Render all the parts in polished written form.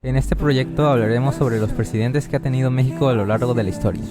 En este proyecto hablaremos sobre los presidentes que ha tenido México a lo largo de la historia.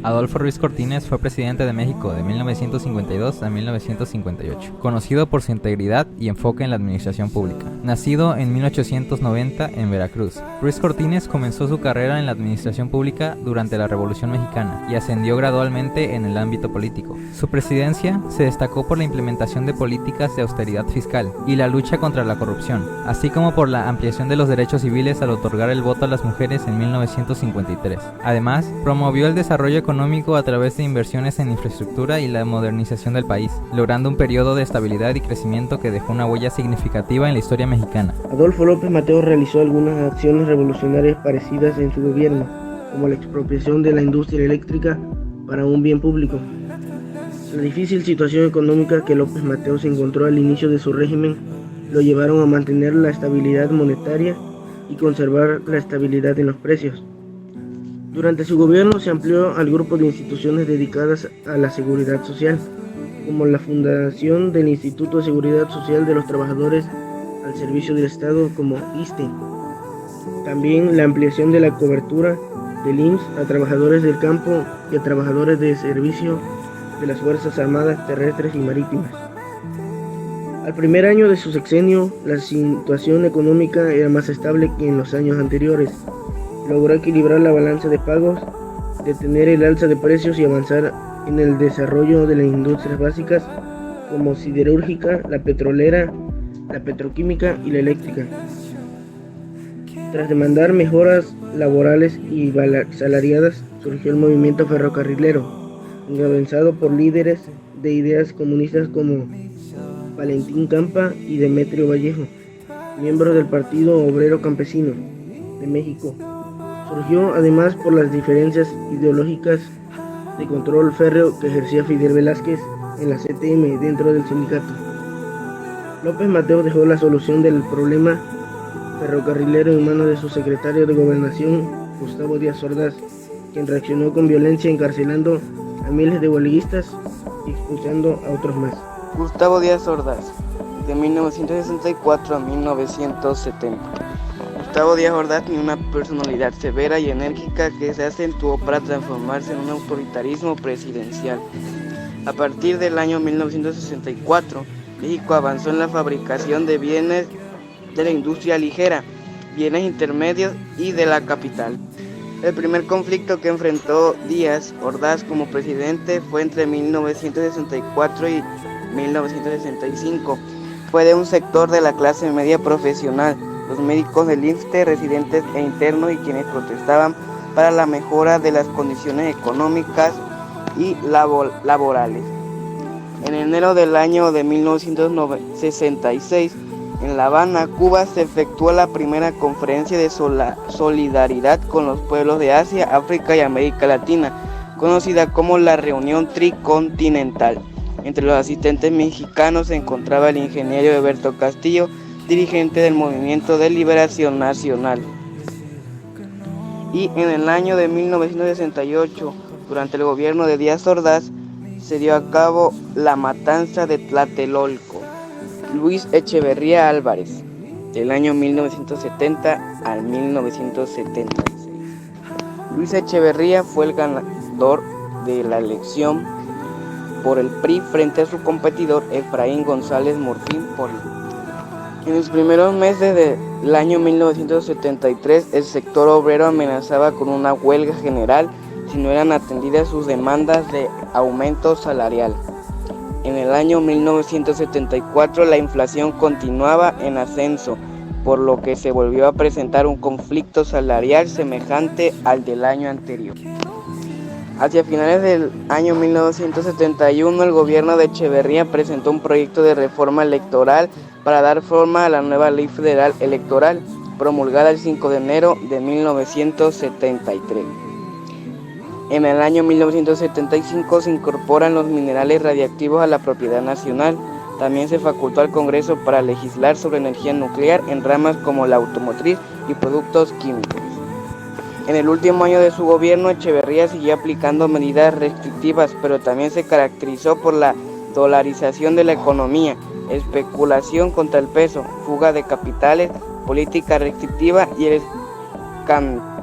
Adolfo Ruiz Cortines fue presidente de México de 1952 a 1958, conocido por su integridad y enfoque en la administración pública. Nacido en 1890 en Veracruz, Ruiz Cortines comenzó su carrera en la administración pública durante la Revolución Mexicana y ascendió gradualmente en el ámbito político. Su presidencia se destacó por la implementación de políticas de austeridad fiscal y la lucha contra la corrupción, así como por la ampliación de los derechos civiles al otorgar el voto a las mujeres en 1953. Además, promovió el desarrollo económico a través de inversiones en infraestructura y la modernización del país, logrando un periodo de estabilidad y crecimiento que dejó una huella significativa en la historia mexicana. Adolfo López Mateos realizó algunas acciones revolucionarias parecidas en su gobierno, como la expropiación de la industria eléctrica para un bien público. La difícil situación económica que López Mateos encontró al inicio de su régimen lo llevaron a mantener la estabilidad monetaria y conservar la estabilidad en los precios. Durante su gobierno se amplió al grupo de instituciones dedicadas a la seguridad social, como la fundación del Instituto de Seguridad Social de los Trabajadores al Servicio del Estado como ISSSTE. También la ampliación de la cobertura del IMSS a trabajadores del campo y a trabajadores de servicio de las Fuerzas Armadas Terrestres y Marítimas. Al primer año de su sexenio, la situación económica era más estable que en los años anteriores. Logró equilibrar la balanza de pagos, detener el alza de precios y avanzar en el desarrollo de las industrias básicas como siderúrgica, la petrolera, la petroquímica y la eléctrica. Tras demandar mejoras laborales y salariadas, surgió el movimiento ferrocarrilero, encabezado por líderes de ideas comunistas como Valentín Campa y Demetrio Vallejo, miembros del Partido Obrero Campesino de México. Surgió además por las diferencias ideológicas de control férreo que ejercía Fidel Velázquez en la CTM dentro del sindicato. López Mateos dejó la solución del problema ferrocarrilero en manos de su secretario de Gobernación, Gustavo Díaz Ordaz, quien reaccionó con violencia encarcelando a miles de huelguistas y expulsando a otros más. Gustavo Díaz Ordaz, de 1964 a 1970. Gustavo Díaz Ordaz tenía una personalidad severa y enérgica que se acentuó para transformarse en un autoritarismo presidencial. A partir del año 1964, México avanzó en la fabricación de bienes de la industria ligera, bienes intermedios y de la capital. El primer conflicto que enfrentó Díaz Ordaz como presidente fue entre 1964 y 1965. Fue de un sector de la clase media profesional, los médicos del IMSSSTE, residentes e internos, y quienes protestaban para la mejora de las condiciones económicas y laborales. En enero del año de 1966, en La Habana, Cuba, se efectuó la primera conferencia de solidaridad con los pueblos de Asia, África y América Latina, conocida como la Reunión Tricontinental. Entre los asistentes mexicanos se encontraba el ingeniero Alberto Castillo, dirigente del Movimiento de Liberación Nacional. Y en el año de 1968, durante el gobierno de Díaz Ordaz, se dio a cabo la matanza de Tlatelolco. Luis Echeverría Álvarez, del año 1970 al 1976. Luis Echeverría fue el ganador de la elección por el PRI frente a su competidor Efraín González Morfín por el. En los primeros meses del año 1973, el sector obrero amenazaba con una huelga general si no eran atendidas sus demandas de aumento salarial. En el año 1974, la inflación continuaba en ascenso, por lo que se volvió a presentar un conflicto salarial semejante al del año anterior. Hacia finales del año 1971, el gobierno de Echeverría presentó un proyecto de reforma electoral para dar forma a la nueva Ley Federal Electoral, promulgada el 5 de enero de 1973. En el año 1975 se incorporan los minerales radiactivos a la propiedad nacional. También se facultó al Congreso para legislar sobre energía nuclear en ramas como la automotriz y productos químicos. En el último año de su gobierno, Echeverría siguió aplicando medidas restrictivas, pero también se caracterizó por la dolarización de la economía, especulación contra el peso, fuga de capitales, política restrictiva y el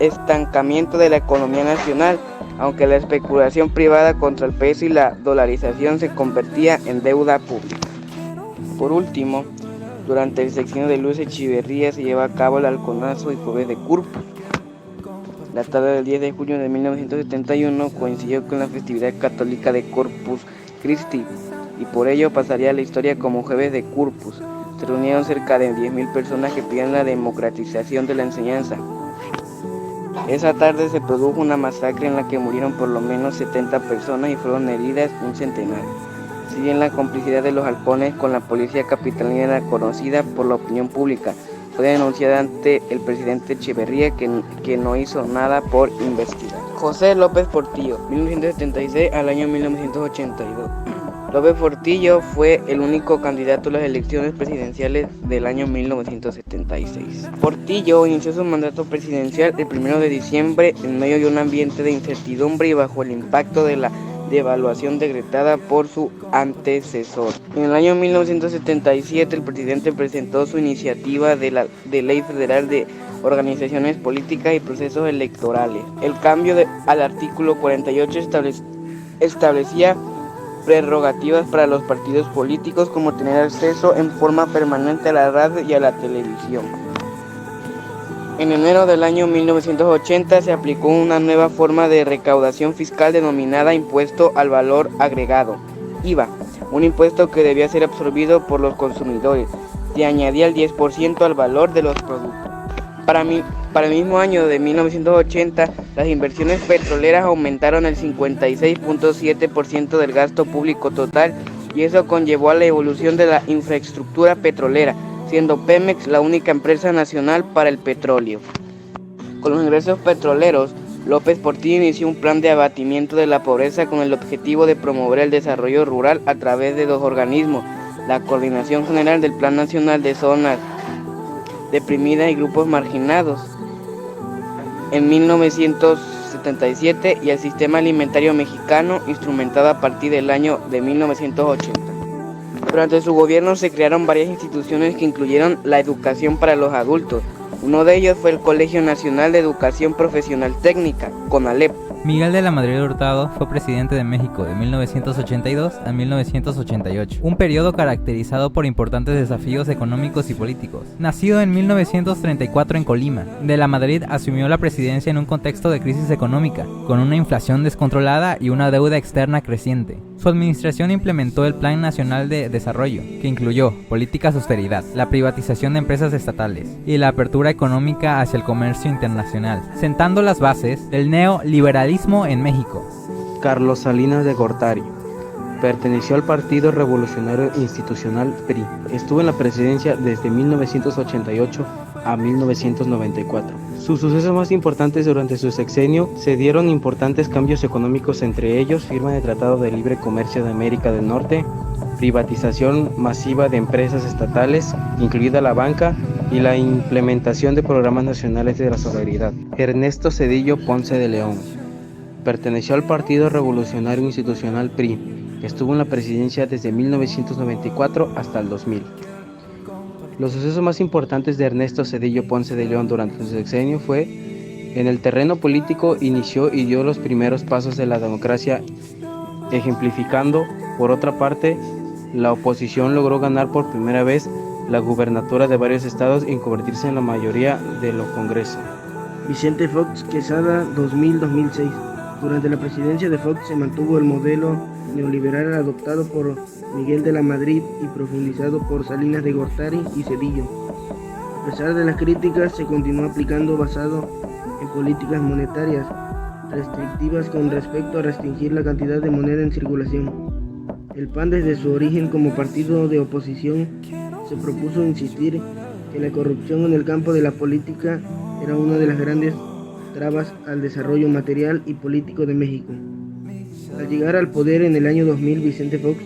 estancamiento de la economía nacional, aunque la especulación privada contra el peso y la dolarización se convertía en deuda pública. Por último, durante el sexenio de Luis Echeverría se lleva a cabo el halconazo y jueves de Corpus. La tarde del 10 de junio de 1971 coincidió con la festividad católica de Corpus Christi y por ello pasaría a la historia como jueves de Corpus. Se reunieron cerca de 10.000 personas que pedían la democratización de la enseñanza. Esa tarde se produjo una masacre en la que murieron por lo menos 70 personas y fueron heridas un centenar. Si bien la complicidad de los halcones con la policía capitalina era conocida por la opinión pública, fue denunciada ante el presidente Echeverría que no hizo nada por investigar. José López Portillo, 1976 al año 1982. López Portillo fue el único candidato a las elecciones presidenciales del año 1976. Portillo inició su mandato presidencial el 1 de diciembre en medio de un ambiente de incertidumbre y bajo el impacto de la devaluación decretada por su antecesor. En el año 1977 el presidente presentó su iniciativa de ley federal de organizaciones políticas y procesos electorales. El cambio al artículo 48 establecía prerrogativas para los partidos políticos como tener acceso en forma permanente a la radio y a la televisión. En enero del año 1980 se aplicó una nueva forma de recaudación fiscal denominada Impuesto al Valor Agregado, IVA, un impuesto que debía ser absorbido por los consumidores. Se añadía el 10% al valor de los productos. Para el mismo año de 1980, las inversiones petroleras aumentaron el 56.7% del gasto público total y eso conllevó a la evolución de la infraestructura petrolera, siendo Pemex la única empresa nacional para el petróleo. Con los ingresos petroleros, López Portillo inició un plan de abatimiento de la pobreza con el objetivo de promover el desarrollo rural a través de dos organismos, la Coordinación General del Plan Nacional de Zonas Deprimidas y Grupos Marginados en 1977 y el Sistema Alimentario Mexicano, instrumentado a partir del año de 1980. Durante su gobierno se crearon varias instituciones que incluyeron la educación para los adultos. Uno de ellos fue el Colegio Nacional de Educación Profesional Técnica, CONALEP. Miguel de la Madrid Hurtado fue presidente de México de 1982 a 1988, un periodo caracterizado por importantes desafíos económicos y políticos. Nacido en 1934 en Colima, de la Madrid asumió la presidencia en un contexto de crisis económica, con una inflación descontrolada y una deuda externa creciente. Su administración implementó el Plan Nacional de Desarrollo, que incluyó políticas de austeridad, la privatización de empresas estatales y la apertura económica hacia el comercio internacional, sentando las bases del neoliberalismo en México. Carlos Salinas de Gortari perteneció al Partido Revolucionario Institucional PRI. Estuvo en la presidencia desde 1988 a 1994. Sus sucesos más importantes durante su sexenio se dieron importantes cambios económicos, entre ellos firma de Tratado de Libre Comercio de América del Norte, privatización masiva de empresas estatales, incluida la banca, y la implementación de programas nacionales de la solidaridad. Ernesto Zedillo Ponce de León perteneció al Partido Revolucionario Institucional PRI. Estuvo en la presidencia desde 1994 hasta el 2000. Los sucesos más importantes de Ernesto Zedillo Ponce de León durante su sexenio fue: en el terreno político inició y dio los primeros pasos de la democracia, ejemplificando, por otra parte, la oposición logró ganar por primera vez la gubernatura de varios estados y convertirse en la mayoría de los congresos. Vicente Fox Quesada, 2000-2006. Durante la presidencia de Fox se mantuvo el modelo neoliberal adoptado por Miguel de la Madrid y profundizado por Salinas de Gortari y Zedillo. A pesar de las críticas, se continuó aplicando basado en políticas monetarias restrictivas con respecto a restringir la cantidad de moneda en circulación. El PAN, desde su origen como partido de oposición, se propuso insistir que la corrupción en el campo de la política era una de las grandes trabas al desarrollo material y político de México. Al llegar al poder en el año 2000, Vicente Fox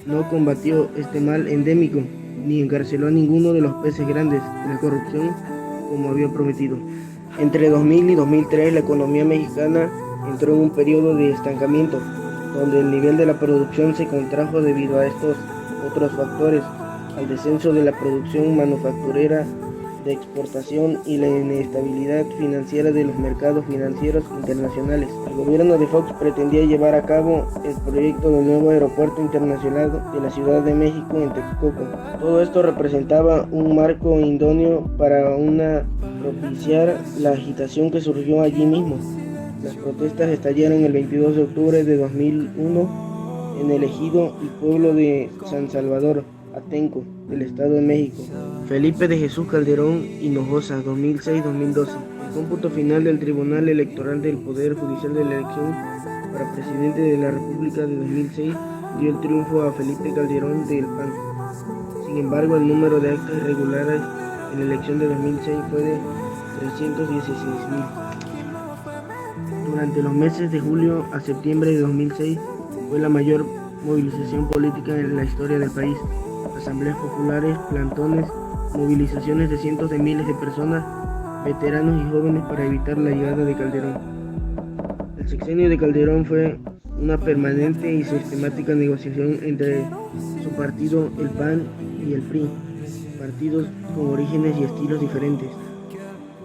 no combatió este mal endémico, ni encarceló a ninguno de los peces grandes de la corrupción como había prometido. Entre 2000 y 2003 la economía mexicana entró en un periodo de estancamiento, donde el nivel de la producción se contrajo debido a estos otros factores, al descenso de la producción manufacturera de exportación y la inestabilidad financiera de los mercados financieros internacionales. El gobierno de Fox pretendía llevar a cabo el proyecto del nuevo aeropuerto internacional de la Ciudad de México en Texcoco. Todo esto representaba un marco idóneo para propiciar la agitación que surgió allí mismo. Las protestas estallaron el 22 de octubre de 2001 en el ejido y pueblo de San Salvador, Atenco, del Estado de México. Felipe de Jesús Calderón Hinojosa, 2006-2012. El cómputo final del Tribunal Electoral del Poder Judicial de la elección para presidente de la República de 2006 dio el triunfo a Felipe Calderón del PAN. Sin embargo, el número de actas irregulares en la elección de 2006 fue de 316.000. Durante los meses de julio a septiembre de 2006 fue la mayor movilización política en la historia del país. Asambleas populares, plantones, movilizaciones de cientos de miles de personas, veteranos y jóvenes para evitar la llegada de Calderón. El sexenio de Calderón fue una permanente y sistemática negociación entre su partido, el PAN, y el PRI, partidos con orígenes y estilos diferentes.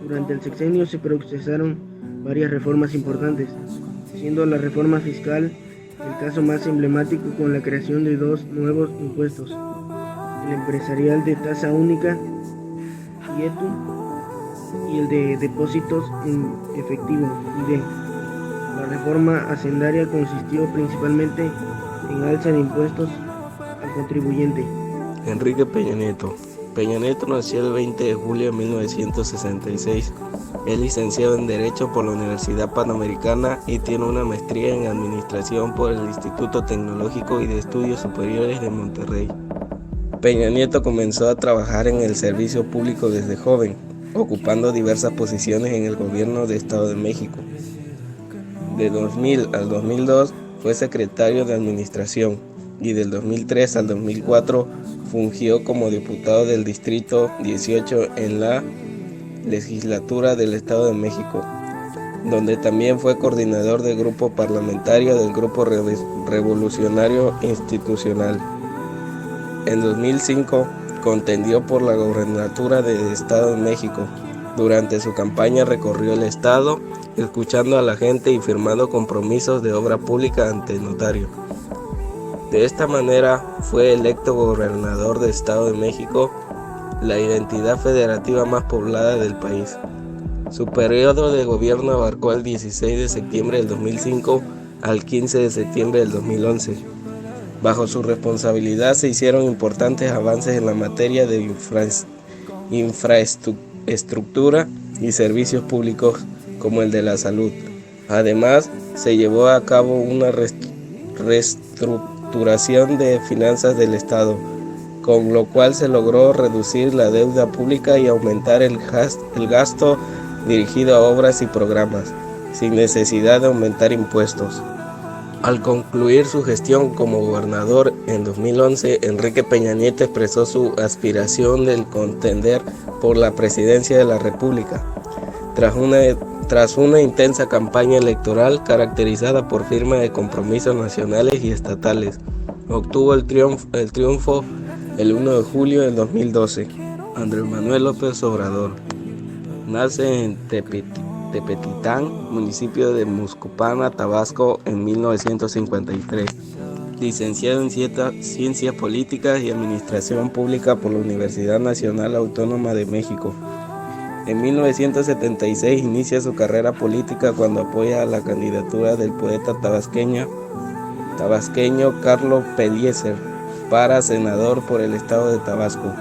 Durante el sexenio se procesaron varias reformas importantes, siendo la reforma fiscal el caso más emblemático con la creación de dos nuevos impuestos, el empresarial de tasa única, IETU, y el de depósitos en efectivo, IDE. La reforma hacendaria consistió principalmente en alza de impuestos al contribuyente. Enrique Peña Nieto. Peña Nieto nació el 20 de julio de 1966. Es licenciado en Derecho por la Universidad Panamericana y tiene una maestría en Administración por el Instituto Tecnológico y de Estudios Superiores de Monterrey. Peña Nieto comenzó a trabajar en el servicio público desde joven, ocupando diversas posiciones en el gobierno del Estado de México. De 2000 al 2002 fue secretario de Administración y del 2003 al 2004 fungió como diputado del Distrito 18 en la Legislatura del Estado de México, donde también fue coordinador del grupo parlamentario del Grupo Revolucionario Institucional. En 2005 contendió por la gobernatura del Estado de México. Durante su campaña recorrió el estado, escuchando a la gente y firmando compromisos de obra pública ante el notario. De esta manera fue electo gobernador del Estado de México, la entidad federativa más poblada del país. Su periodo de gobierno abarcó el 16 de septiembre del 2005 al 15 de septiembre del 2011. Bajo su responsabilidad se hicieron importantes avances en la materia de infraestructura y servicios públicos como el de la salud. Además, se llevó a cabo una reestructuración de finanzas del Estado, con lo cual se logró reducir la deuda pública y aumentar el gasto dirigido a obras y programas, sin necesidad de aumentar impuestos. Al concluir su gestión como gobernador en 2011, Enrique Peña Nieto expresó su aspiración de contender por la presidencia de la República. Tras una intensa campaña electoral caracterizada por firma de compromisos nacionales y estatales, obtuvo el triunfo el 1 de julio del 2012. Andrés Manuel López Obrador nace en Tepetitlán, municipio de Muscupana, Tabasco, en 1953. Licenciado en Ciencias Políticas y Administración Pública por la Universidad Nacional Autónoma de México. En 1976 inicia su carrera política cuando apoya la candidatura del poeta tabasqueño Carlos Pellicer para senador por el estado de Tabasco.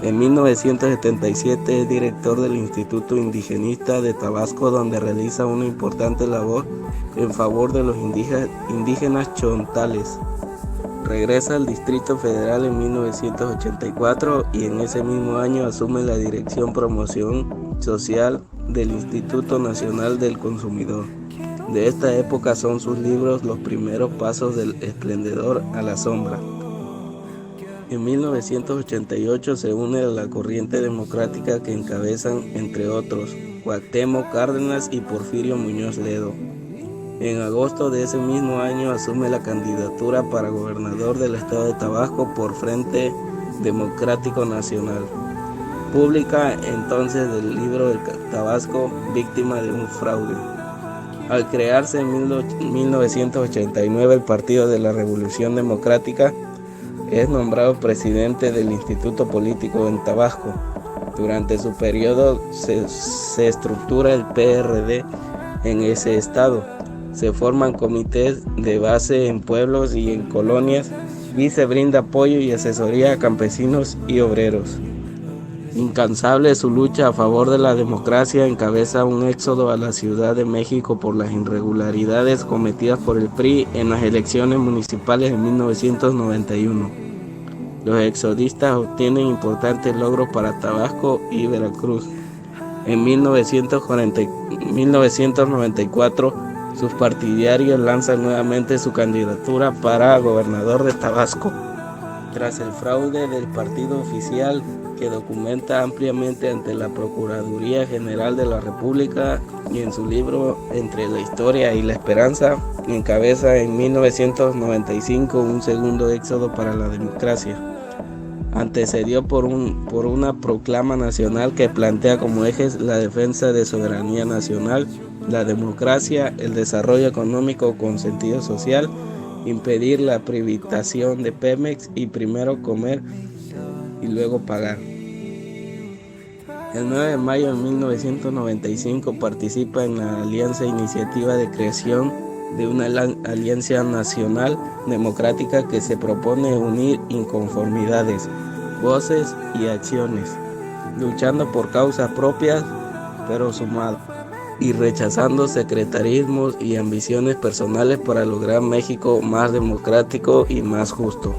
En 1977 es director del Instituto Indigenista de Tabasco, donde realiza una importante labor en favor de los indígenas chontales. Regresa al Distrito Federal en 1984 y en ese mismo año asume la Dirección Promoción Social del Instituto Nacional del Consumidor. De esta época son sus libros Los primeros pasos del esplendor a la sombra. En 1988 se une a la corriente democrática que encabezan, entre otros, Cuauhtémoc Cárdenas y Porfirio Muñoz Ledo. En agosto de ese mismo año asume la candidatura para gobernador del estado de Tabasco por Frente Democrático Nacional. República, entonces del libro del Tabasco, víctima de un fraude. Al crearse en 1989 el Partido de la Revolución Democrática, es nombrado presidente del Instituto Político en Tabasco. Durante su periodo se estructura el PRD en ese estado. Se forman comités de base en pueblos y en colonias y se brinda apoyo y asesoría a campesinos y obreros. Incansable su lucha a favor de la democracia, encabeza un éxodo a la Ciudad de México por las irregularidades cometidas por el PRI en las elecciones municipales de 1991. Los exodistas obtienen importantes logros para Tabasco y Veracruz. En 1994, sus partidarios lanzan nuevamente su candidatura para gobernador de Tabasco. Tras el fraude del partido oficial, que documenta ampliamente ante la Procuraduría General de la República y en su libro Entre la Historia y la Esperanza, encabeza en 1995 un segundo éxodo para la democracia. Antecedió por una proclama nacional que plantea como ejes la defensa de soberanía nacional, la democracia, el desarrollo económico con sentido social, impedir la privatización de Pemex y primero comer y luego pagar. El 9 de mayo de 1995 participa en la Alianza Iniciativa de Creación de una Alianza Nacional Democrática que se propone unir inconformidades, voces y acciones, luchando por causas propias pero sumadas, y rechazando secretarismos y ambiciones personales para lograr México más democrático y más justo.